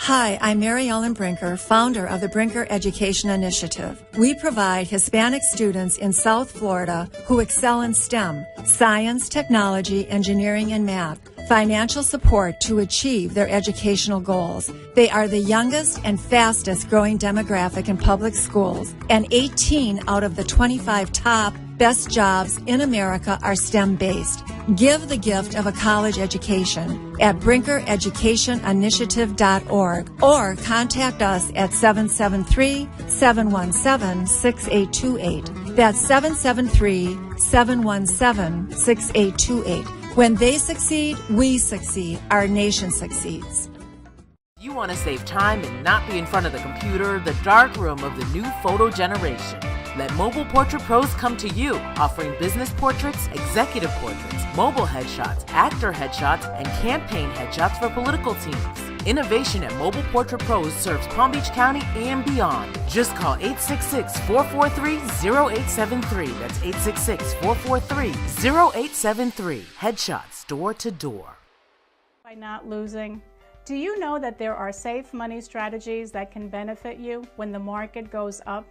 Hi, I'm Mary Ellen Brinker, founder of the Brinker Education Initiative. We provide Hispanic students in South Florida who excel in STEM, science, technology, engineering, and math, financial support to achieve their educational goals. They are the youngest and fastest growing demographic in public schools, and 18 out of the 25 top best jobs in America are STEM-based. Give the gift of a college education at brinkereducationinitiative.org or contact us at 773-717-6828. That's 773-717-6828. When they succeed, we succeed. Our nation succeeds. You want to save time and not be in front of the computer, the dark room of the new photo generation. Let Mobile Portrait Pros come to you, offering business portraits, executive portraits, mobile headshots, actor headshots, and campaign headshots for political teams. Innovation at Mobile Portrait Pros serves Palm Beach County and beyond. Just call 866-443-0873. That's 866-443-0873. Headshots door to door. By not losing. Do you know that there are safe money strategies that can benefit you when the market goes up,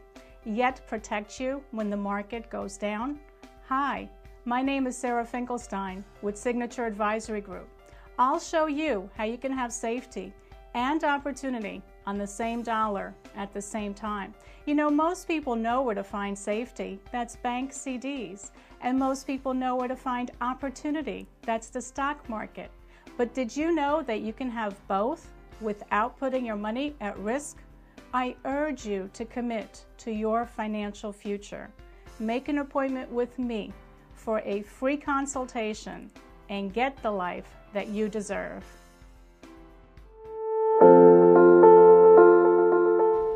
yet protect you when the market goes down? Hi, my name is Sarah Finkelstein with Signature Advisory Group. I'll show you how you can have safety and opportunity on the same dollar at the same time. Most people know where to find safety, that's bank CDs, and most people know where to find opportunity, that's the stock market. But did you know that you can have both without putting your money at risk? I urge you to commit to your financial future. Make an appointment with me for a free consultation and get the life that you deserve.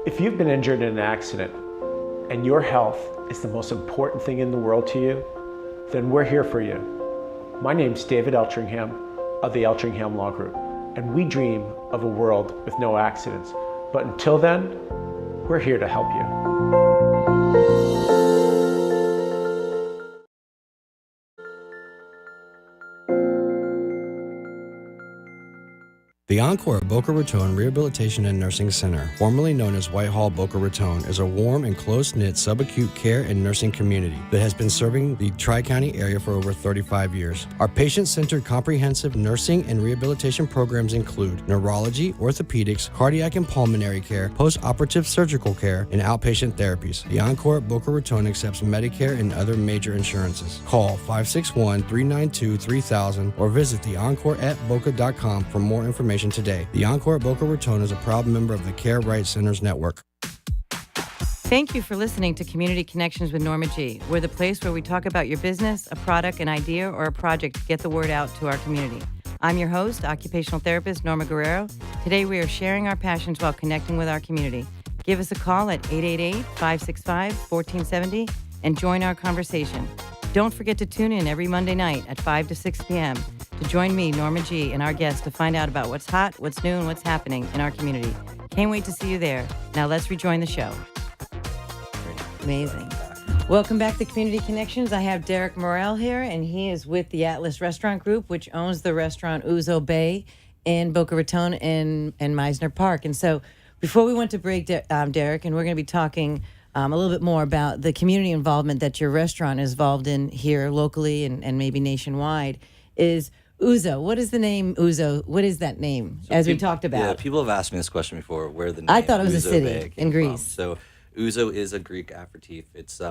If you've been injured in an accident and your health is the most important thing in the world to you, then we're here for you. My name's David Eltringham of the Eltringham Law Group, and we dream of a world with no accidents. But until then, we're here to help you. The Encore Boca Raton Rehabilitation and Nursing Center, formerly known as Whitehall Boca Raton, is a warm and close-knit subacute care and nursing community that has been serving the Tri-County area for over 35 years. Our patient-centered comprehensive nursing and rehabilitation programs include neurology, orthopedics, cardiac and pulmonary care, post-operative surgical care, and outpatient therapies. The Encore Boca Raton accepts Medicare and other major insurances. Call 561-392-3000 or visit theencore@boca.com for more information today. The Encore Boca Raton is a proud member of the Care Right Centers Network. Thank you for listening to Community Connections with Norma G. We're the place where we talk about your business, a product, an idea, or a project to get the word out to our community. I'm your host, occupational therapist Norma Guerrero. Today we are sharing our passions while connecting with our community. Give us a call at 888-565-1470 and join our conversation. Don't forget to tune in every Monday night at 5 to 6 p.m. to to join me, Norma G, and our guests to find out about what's hot, what's new, and what's happening in our community. Can't wait to see you there. Now let's rejoin the show. Amazing. Welcome back to Community Connections. I have Derek Morrell here, and he is with the Atlas Restaurant Group, which owns the restaurant Ouzo Bay in Boca Raton and Meisner Park. And so before we went to break, Derek, and we're going to be talking a little bit more about the community involvement that your restaurant is involved in here locally and maybe nationwide, is Ouzo. What is the name Ouzo? What is that name, as we talked about? Yeah, people have asked me this question before, where the name I thought it was a Ouzo city Bay in came Greece. from. So Ouzo is a Greek aperitif. It's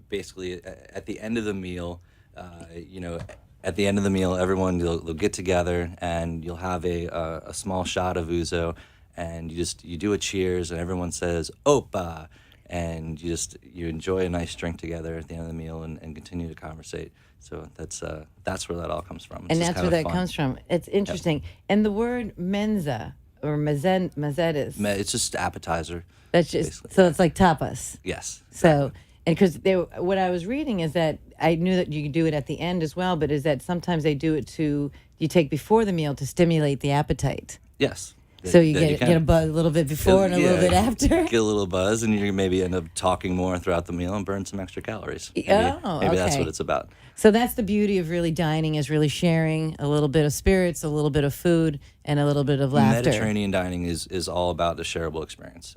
basically at the end of the meal, at the end of the meal, everyone, they'll get together and you'll have a small shot of Ouzo, and you do a cheers and everyone says, Opa! And you enjoy a nice drink together at the end of the meal and continue to conversate. So that's where that all comes from. And that's where that comes from. It's interesting. Yep. And the word menza or mazetis. It's just appetizer. That's just so it's like tapas. Yes. So and because what I was reading is that I knew that you could do it at the end as well, but is that sometimes they do it you take before the meal to stimulate the appetite. Yes. So you get a buzz a little bit before and a little bit after. Get a little buzz, and you maybe end up talking more throughout the meal and burn some extra calories. Maybe that's what it's about. So that's the beauty of really dining, is really sharing a little bit of spirits, a little bit of food, and a little bit of laughter. Mediterranean dining is all about the shareable experience.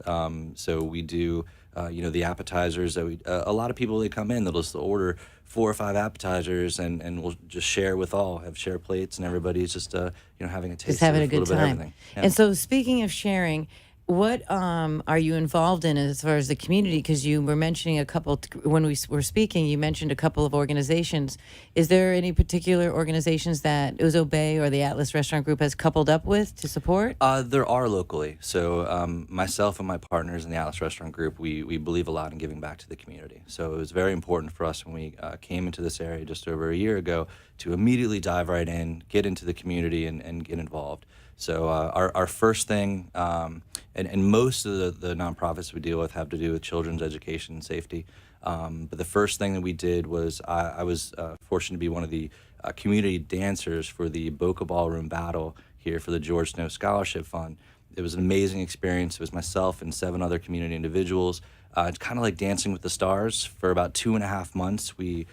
So we do, the appetizers that a lot of people, they come in, they'll just order 4 or 5 appetizers, and we'll just share with all, have share plates, and everybody's just having a taste. Just having of a good little bit of time. everything. Yeah. And so, speaking of sharing, what are you involved in as far as the community? Because you were mentioning a couple, when we were speaking, you mentioned a couple of organizations. Is there any particular organizations that Ouzo Bay or the Atlas Restaurant Group has coupled up with to support? There are locally. So myself and my partners in the Atlas Restaurant Group, we believe a lot in giving back to the community. So it was very important for us when we came into this area just over a year ago to immediately dive right in, get into the community, and get involved. So our first thing, and most of the nonprofits we deal with have to do with children's education and safety. But the first thing that we did was I was fortunate to be one of the community dancers for the Boca Ballroom Battle here for the George Snow Scholarship Fund. It was an amazing experience. It was myself and 7 other community individuals. It's kind of like Dancing with the Stars. For about 2.5 months, we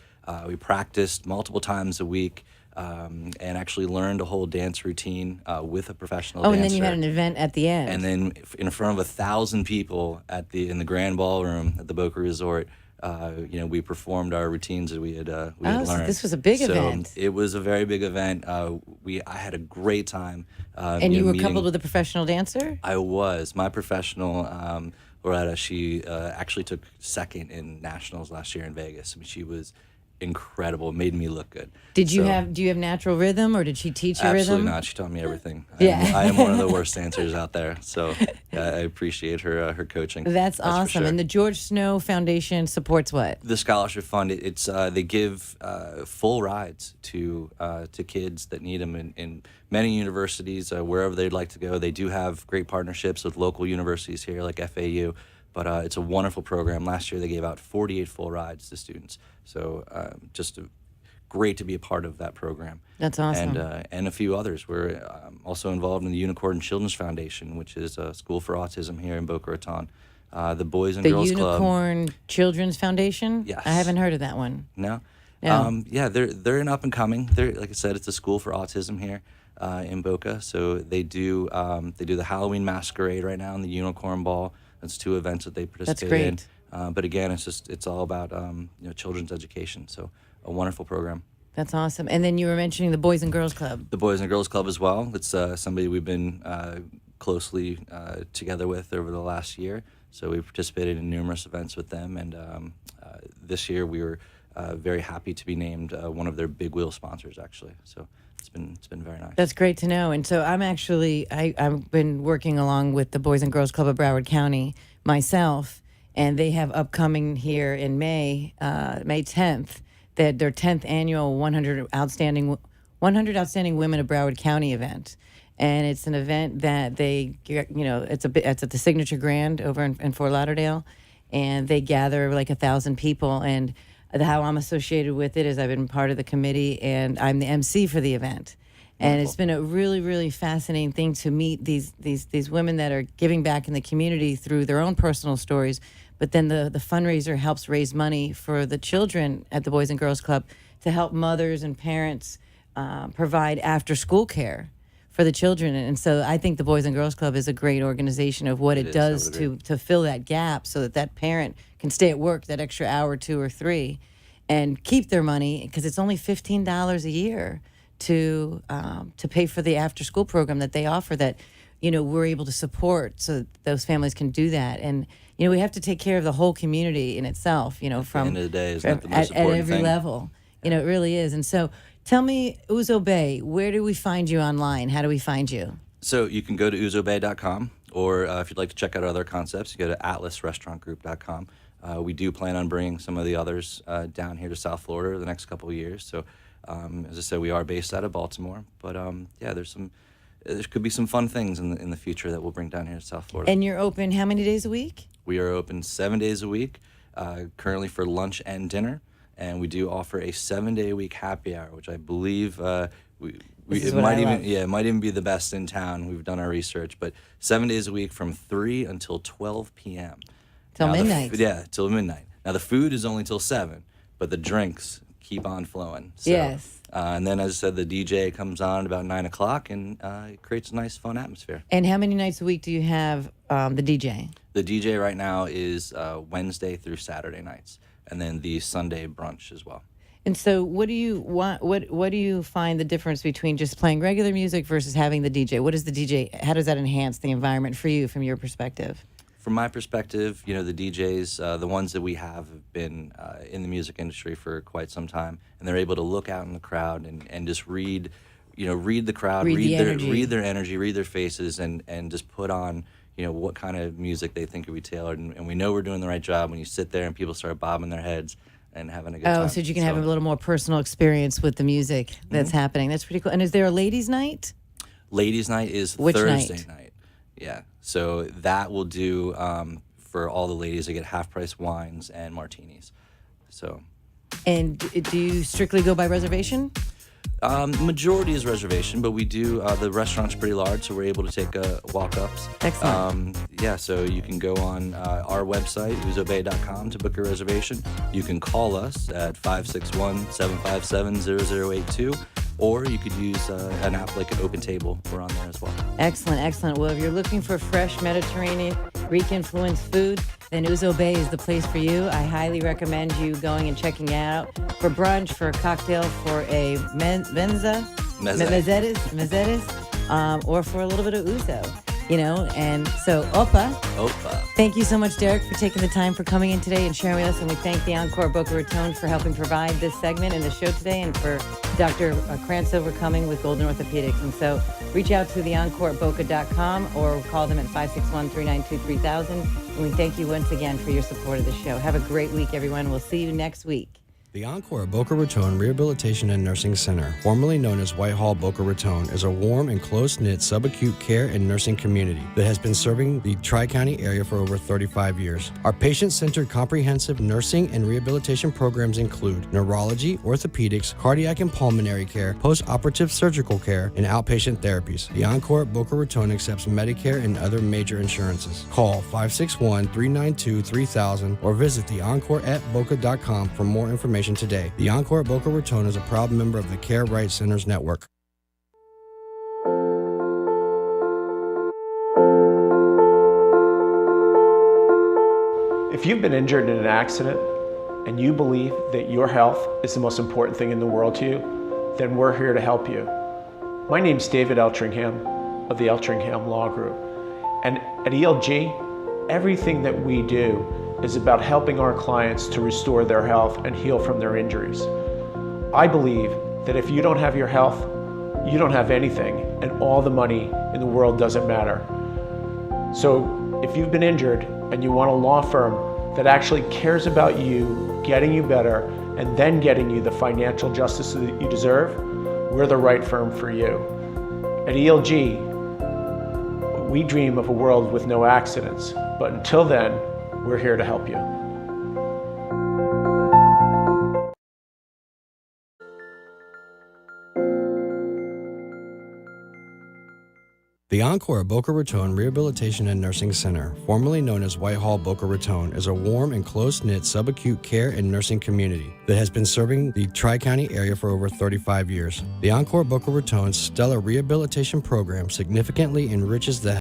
practiced multiple times a week. And actually learned a whole dance routine with a professional dancer. And then you had an event at the end. And then in front of 1,000 people in the Grand Ballroom at the Boca Resort, we performed our routines that we had learned. So this was a big event. It was a very big event. I had a great time. And you were coupled with a professional dancer? I was. My professional, Loretta, she actually took second in nationals last year in Vegas. I mean, she was incredible. It made me look good. Do you have natural rhythm, or did she teach you rhythm? Absolutely not. She taught me everything. Yeah. I am one of the worst dancers out there, so I appreciate her coaching. That's awesome. For sure. And the George Snow Foundation supports what? The scholarship fund. They give full rides to kids that need them in many universities, wherever they'd like to go. They do have great partnerships with local universities here, like FAU. But it's a wonderful program. Last year they gave out 48 full rides to students. So just great to be a part of that program. That's awesome. And a few others. We're also involved in the Unicorn Children's Foundation, which is a school for autism here in Boca Raton. The Boys and Girls Club. The Unicorn Children's Foundation? Yes. I haven't heard of that one. No? No. They're an up and coming. Like I said, it's a school for autism here in Boca. So they do the Halloween Masquerade right now and the Unicorn Ball. That's 2 events that they participate in. But again, it's all about children's education. So a wonderful program. That's awesome. And then you were mentioning the Boys and Girls Club. The Boys and Girls Club as well. It's somebody we've been closely together with over the last year. So we participated in numerous events with them. And this year we were very happy to be named one of their big wheel sponsors, actually. So it's been very nice. That's great to know. And so I've been working along with the Boys and Girls Club of Broward County myself, and they have upcoming here in May 10th, their 10th annual 100 Outstanding Women of Broward County event. And it's an event that it's at the Signature Grand over in Fort Lauderdale, and they gather like 1,000 people. And how I'm associated with it is I've been part of the committee, and I'm the MC for the event. And it's been a really, really fascinating thing to meet these women that are giving back in the community through their own personal stories. But then the fundraiser helps raise money for the children at the Boys and Girls Club to help mothers and parents provide after-school care for the children. And so I think the Boys and Girls Club is a great organization of what it does to fill that gap so that that parent can stay at work that extra hour, 2 or 3, and keep their money, because it's only $15 a year to pay for the after-school program that they offer that, we're able to support so that those families can do that. And, we have to take care of the whole community in itself, from the end of the day, is not the most at important every thing. level. It really is. And so tell me, Ouzo Bay, where do we find you online? How do we find you? So you can go to ouzobay.com, or if you'd like to check out other concepts, you go to atlasrestaurantgroup.com. We do plan on bringing some of the others down here to South Florida the next couple of years. So, as I said, we are based out of Baltimore, but there could be some fun things in the future that we'll bring down here to South Florida. And you're open how many days a week? We are open 7 days a week, currently for lunch and dinner, and we do offer a 7-day-a-week happy hour, which I believe it might even be the best in town. We've done our research, but 7 days a week from 3 until 12 p.m. Till midnight. Till midnight. Now the food is only till 7, but the drinks keep on flowing. So, yes. And then, as I said, the DJ comes on about 9 o'clock, and it creates a nice, fun atmosphere. And how many nights a week do you have the DJ? The DJ right now is Wednesday through Saturday nights, and then the Sunday brunch as well. And so what do you want? What do you find the difference between just playing regular music versus having the DJ? What is the DJ? How does that enhance the environment for you from your perspective? From my perspective, the DJs, the ones that we have been in the music industry for quite some time, and they're able to look out in the crowd and just read the crowd, read their energy, read their faces, and just put on, what kind of music they think would be tailored. And we know we're doing the right job when you sit there and people start bobbing their heads and having a good time. Oh, so you can have a little more personal experience with the music that's happening. That's pretty cool. And is there a ladies' night? Ladies' night is Thursday night. Yeah. So that will do for all the ladies. They get half-price wines and martinis. So. And do you strictly go by reservation? Majority is reservation, but we do, the restaurant's pretty large, so we're able to take walk-ups. Excellent. So you can go on our website, ouzobay.com, to book a reservation. You can call us at 561-757-0082, or you could use an app like an Open Table. We're on there as well. Excellent, excellent. Well, if you're looking for fresh Mediterranean, Greek-influenced food, then Ouzo Bay is the place for you. I highly recommend you going and checking it out for brunch, for a cocktail, for a mezzetis, or for a little bit of ouzo, And so, Opa. Thank you so much, Derek, for taking the time for coming in today and sharing with us. And we thank the Encore Boca Raton for helping provide this segment and the show today, and for Dr. Krantz for coming with Golden Orthopedics. And so reach out to theEncoreBoca.com or call them at 561-392-3000. And we thank you once again for your support of the show. Have a great week, everyone. We'll see you next week. The Encore Boca Raton Rehabilitation and Nursing Center, formerly known as Whitehall Boca Raton, is a warm and close-knit subacute care and nursing community that has been serving the Tri-County area for over 35 years. Our patient-centered comprehensive nursing and rehabilitation programs include neurology, orthopedics, cardiac and pulmonary care, post-operative surgical care, and outpatient therapies. The Encore Boca Raton accepts Medicare and other major insurances. Call 561-392-3000 or visit theencore@boca.com for more information today. The Encore Boca Raton is a proud member of the Care Right Centers Network. If you've been injured in an accident and you believe that your health is the most important thing in the world to you, then we're here to help you. My name's David Eltringham of the Eltringham Law Group. And at ELG, everything that we do is about helping our clients to restore their health and heal from their injuries. I believe that if you don't have your health, you don't have anything, and all the money in the world doesn't matter. So if you've been injured and you want a law firm that actually cares about you, getting you better, and then getting you the financial justice that you deserve, we're the right firm for you. At ELG, we dream of a world with no accidents, but until then, we're here to help you. Encore Boca Raton Rehabilitation and Nursing Center, formerly known as Whitehall Boca Raton, is a warm and close-knit subacute care and nursing community that has been serving the Tri-County area for over 35 years. The Encore Boca Raton Stellar Rehabilitation Program significantly enriches the